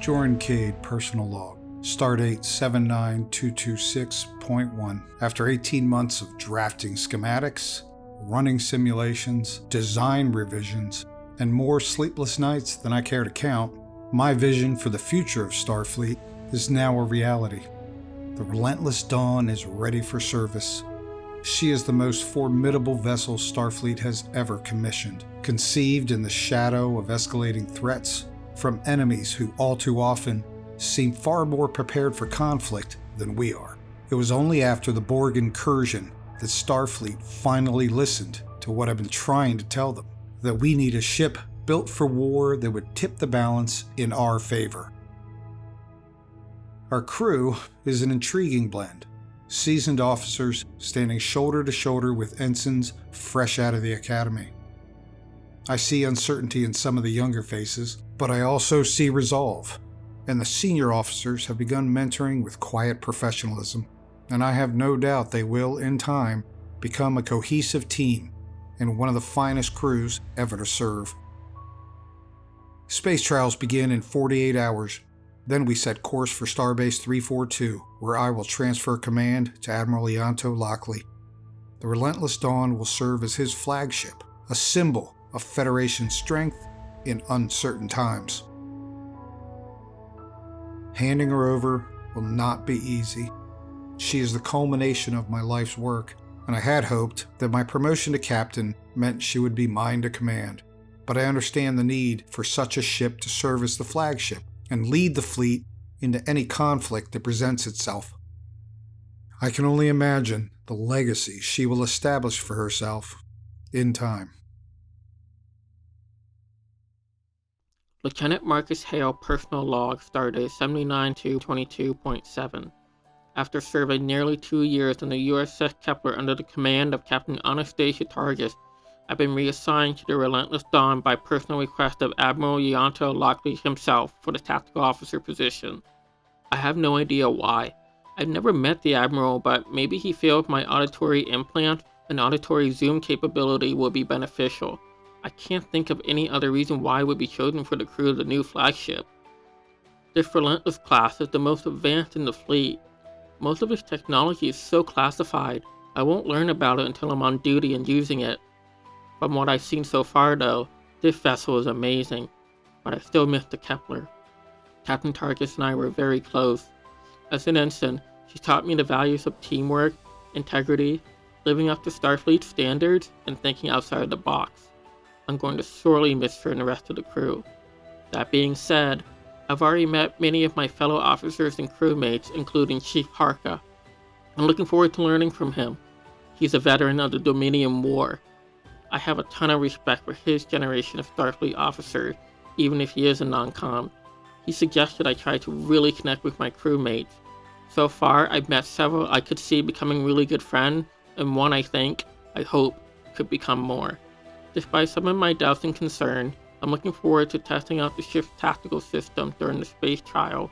Joran Kade, personal log. Stardate 79226.1. After 18 months of drafting schematics, running simulations, design revisions, and more sleepless nights than I care to count, my vision for the future of Starfleet is now a reality. The Relentless Dawn is ready for service. She is the most formidable vessel Starfleet has ever commissioned, conceived in the shadow of escalating threats from enemies who all too often seem far more prepared for conflict than we are. It was only after the Borg incursion that Starfleet finally listened to what I've been trying to tell them, that we need a ship built for war that would tip the balance in our favor. Our crew is an intriguing blend. Seasoned officers standing shoulder to shoulder with ensigns fresh out of the academy. I see uncertainty in some of the younger faces, but I also see resolve. And the senior officers have begun mentoring with quiet professionalism, and I have no doubt they will, in time, become a cohesive team and one of the finest crews ever to serve. Space trials begin in 48 hours. Then we set course for Starbase 342, where I will transfer command to Admiral Ianto Lockley. The Relentless Dawn will serve as his flagship, a symbol of Federation strength in uncertain times. Handing her over will not be easy. She is the culmination of my life's work, and I had hoped that my promotion to captain meant she would be mine to command. But I understand the need for such a ship to serve as the flagship and lead the fleet into any conflict that presents itself. I can only imagine the legacy she will establish for herself in time. Lieutenant Marcus Hale, personal log, stardate 79222.7. After serving nearly 2 years on the USS Kepler under the command of Captain Anastasia Targus, I've been reassigned to the Relentless Dawn by personal request of Admiral Ianto Lockley himself for the tactical officer position. I have no idea why. I've never met the Admiral, but maybe he feels my auditory implant and auditory zoom capability will be beneficial. I can't think of any other reason why I would be chosen for the crew of the new flagship. This Relentless class is the most advanced in the fleet. Most of its technology is so classified, I won't learn about it until I'm on duty and using it. From what I've seen so far though, this vessel is amazing, but I still miss the Kepler. Captain Targus and I were very close. As an ensign, she taught me the values of teamwork, integrity, living up to Starfleet standards, and thinking outside the box. I'm going to sorely miss her and the rest of the crew. That being said, I've already met many of my fellow officers and crewmates, including Chief Harka. I'm looking forward to learning from him. He's a veteran of the Dominion War. I have a ton of respect for his generation of Starfleet officers, even if he is a non-com. He suggested I try to really connect with my crewmates. So far, I've met several I could see becoming really good friends, and one I hope, could become more. Despite some of my doubts and concerns, I'm looking forward to testing out the ship's tactical system during the space trial.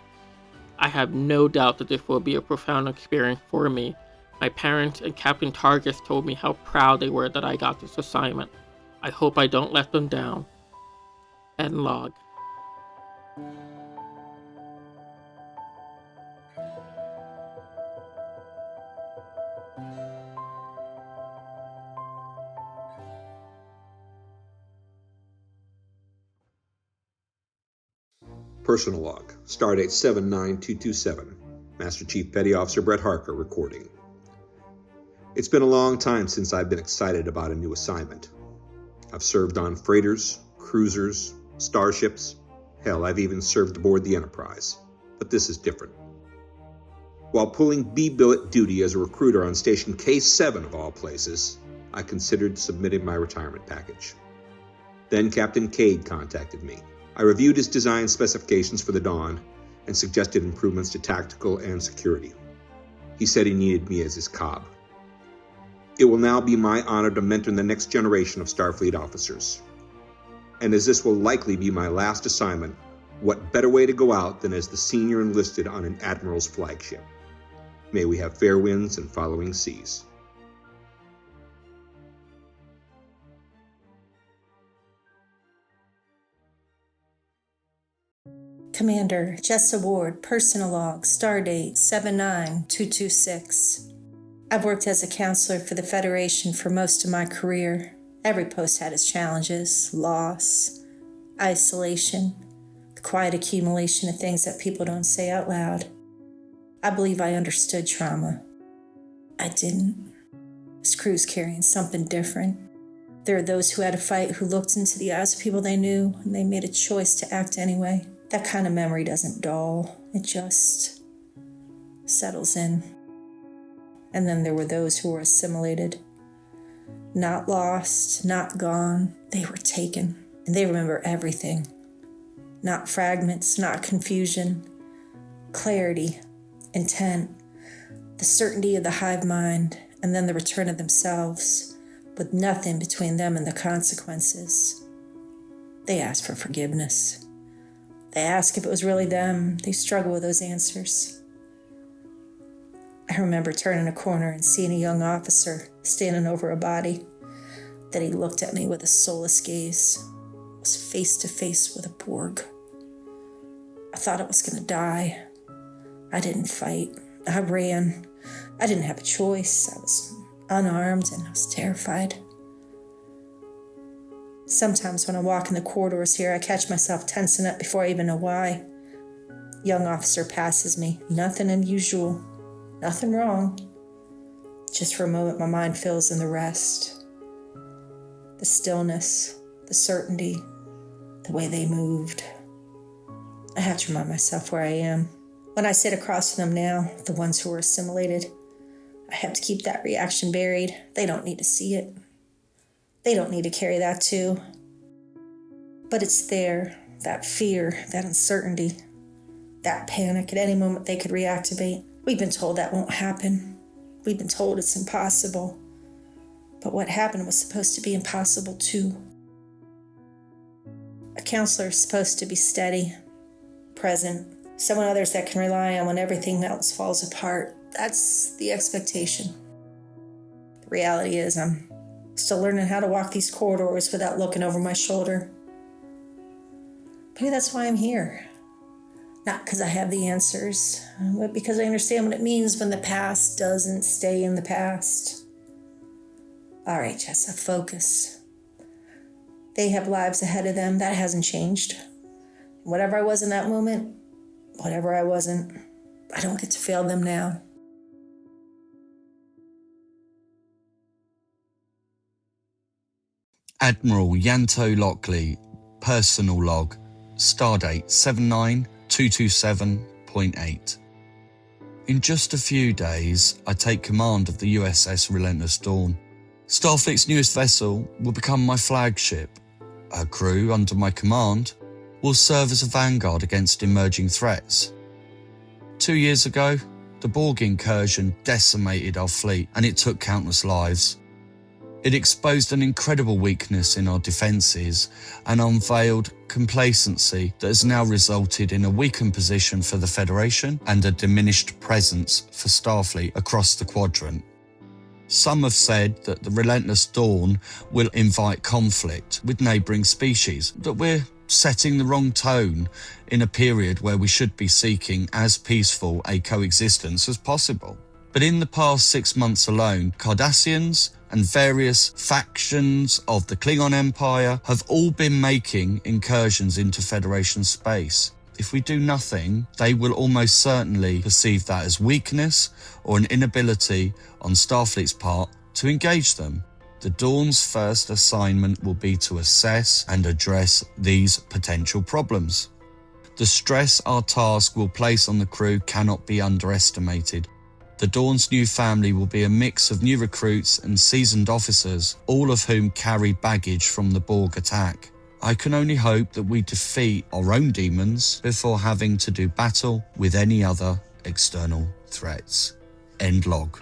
I have no doubt that this will be a profound experience for me. My parents and Captain Targus told me how proud they were that I got this assignment. I hope I don't let them down. End log. Personal log, stardate 79227, Master Chief Petty Officer Brett Harka recording. It's been a long time since I've been excited about a new assignment. I've served on freighters, cruisers, starships. Hell, I've even served aboard the Enterprise. But this is different. While pulling B-billet duty as a recruiter on Station K7 of all places, I considered submitting my retirement package. Then Captain Kade contacted me. I reviewed his design specifications for the Dawn and suggested improvements to tactical and security. He said he needed me as his cob. It will now be my honor to mentor the next generation of Starfleet officers. And as this will likely be my last assignment, what better way to go out than as the senior enlisted on an admiral's flagship? May we have fair winds and following seas. To Commander Jessa Ward, personal log, stardate 79226. I've worked as a counselor for the Federation for most of my career. Every post had its challenges, loss, isolation, the quiet accumulation of things that people don't say out loud. I believe I understood trauma. I didn't. This crew's carrying something different. There are those who had a fight who looked into the eyes of people they knew and they made a choice to act anyway. That kind of memory doesn't dull. It just settles in. And then there were those who were assimilated. Not lost, not gone. They were taken. And they remember everything. Not fragments, not confusion. Clarity, intent, the certainty of the hive mind, and then the return of themselves, with nothing between them and the consequences. They ask for forgiveness. They ask if it was really them. They struggle with those answers. I remember turning a corner and seeing a young officer standing over a body. Then he looked at me with a soulless gaze. I was face to face with a Borg. I thought I was going to die. I didn't fight. I ran. I didn't have a choice. I was unarmed and I was terrified. Sometimes when I walk in the corridors here, I catch myself tensing up before I even know why. Young officer passes me. Nothing unusual. Nothing wrong. Just for a moment, my mind fills in the rest. The stillness, the certainty, the way they moved. I have to remind myself where I am. When I sit across from them now, the ones who are assimilated, I have to keep that reaction buried. They don't need to see it. They don't need to carry that too. But it's there, that fear, that uncertainty, that panic. At any moment they could reactivate. We've been told that won't happen. We've been told it's impossible. But what happened was supposed to be impossible too. A counselor is supposed to be steady, present, someone others that can rely on when everything else falls apart. That's the expectation. The reality is I'm still learning how to walk these corridors without looking over my shoulder. Maybe that's why I'm here. Not because I have the answers, but because I understand what it means when the past doesn't stay in the past. All right, Jessa, focus. They have lives ahead of them. That hasn't changed. Whatever I was in that moment, whatever I wasn't, I don't get to fail them now. Admiral Ianto Lockley, personal log, stardate 79227.8. In just a few days, I take command of the USS Relentless Dawn. Starfleet's newest vessel will become my flagship. Her crew, under my command, will serve as a vanguard against emerging threats. 2 years ago, the Borg incursion decimated our fleet and it took countless lives. It exposed an incredible weakness in our defences and unveiled complacency that has now resulted in a weakened position for the Federation and a diminished presence for Starfleet across the quadrant. Some have said that the Relentless Dawn will invite conflict with neighbouring species, that we're setting the wrong tone in a period where we should be seeking as peaceful a coexistence as possible. But in the past 6 months alone, Cardassians and various factions of the Klingon Empire have all been making incursions into Federation space. If we do nothing, they will almost certainly perceive that as weakness or an inability on Starfleet's part to engage them. The Dawn's first assignment will be to assess and address these potential problems. The stress our task will place on the crew cannot be underestimated. The Dawn's new family will be a mix of new recruits and seasoned officers, all of whom carry baggage from the Borg attack. I can only hope that we defeat our own demons before having to do battle with any other external threats. End log.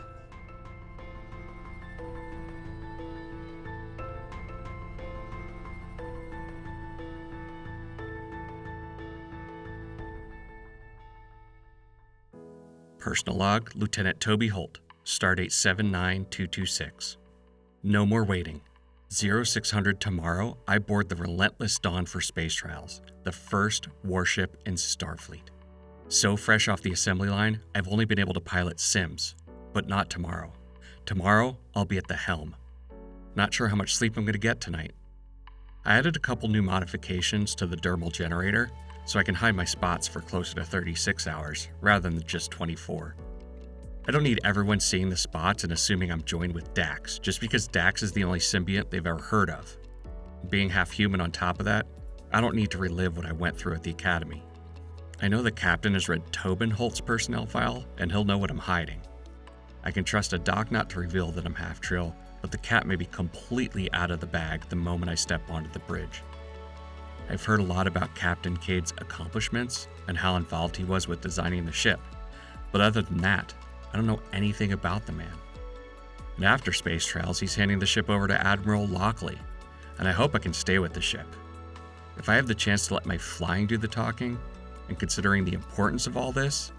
Personal log, Lieutenant Toby Holt, stardate 79226. No more waiting. 0600 tomorrow, I board the Relentless Dawn for space trials, the first warship in Starfleet. So fresh off the assembly line, I've only been able to pilot sims, but not tomorrow. Tomorrow, I'll be at the helm. Not sure how much sleep I'm going to get tonight. I added a couple new modifications to the dermal generator, so I can hide my spots for closer to 36 hours, rather than just 24. I don't need everyone seeing the spots and assuming I'm joined with Dax, just because Dax is the only symbiont they've ever heard of. Being half human on top of that, I don't need to relive what I went through at the Academy. I know the captain has read Toby Holt's personnel file, and he'll know what I'm hiding. I can trust a doc not to reveal that I'm half Trill, but the cat may be completely out of the bag the moment I step onto the bridge. I've heard a lot about Captain Kade's accomplishments and how involved he was with designing the ship, but other than that, I don't know anything about the man. And after space trials, he's handing the ship over to Admiral Lockley, and I hope I can stay with the ship. If I have the chance to let my flying do the talking, and considering the importance of all this,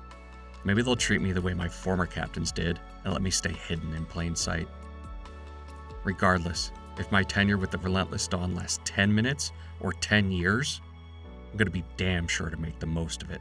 maybe they'll treat me the way my former captains did and let me stay hidden in plain sight. Regardless, if my tenure with the Relentless Dawn lasts 10 minutes or 10 years, I'm going to be damn sure to make the most of it.